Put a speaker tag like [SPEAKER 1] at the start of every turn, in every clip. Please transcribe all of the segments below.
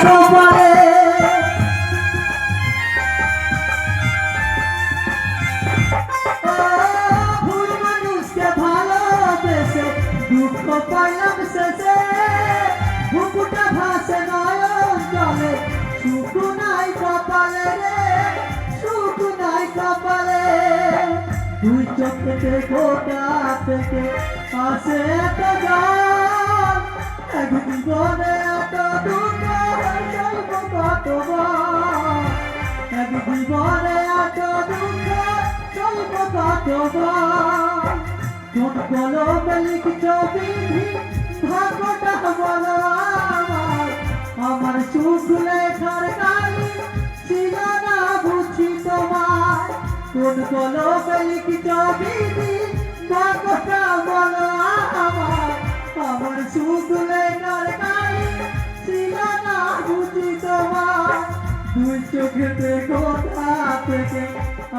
[SPEAKER 1] কপালে ভুল মানুষকে ভালোবেসে দুঃখ পাইলাম শেষে বুকুটা ভাসে নয়ন জলে সুখ নাই কপালে রে সুখ নাই কপালে দুই চোখেতে গোটা থেকে আসে এত গান এক জীবনে এত দুঃখ সইব কতবার এক জীবনে এত দুঃখ সইব কতবার কোন কলমে লিখছ বিধি ভাগ্যটা বলো আমার সুখ লেখার কালি ছিল না বুঝি তোমার কোন কলমে লিখছ বিধি ভাগ্যটা বলো আমার সুখ লেখার কালি ছিল না বুঝি তোমার দুই চোখেতে কোথা থেকে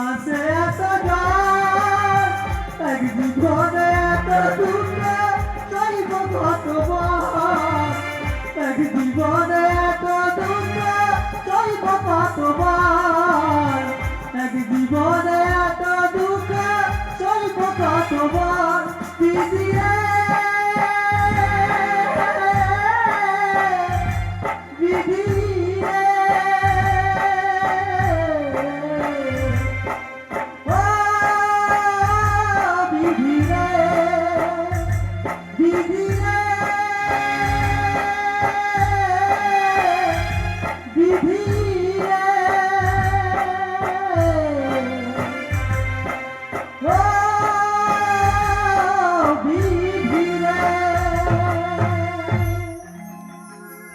[SPEAKER 1] আসে এত গান এক জীবনে এত দুঃখ সইব কতবার এক জীবনে এত দুঃখ সইব কতবার এক জীবনে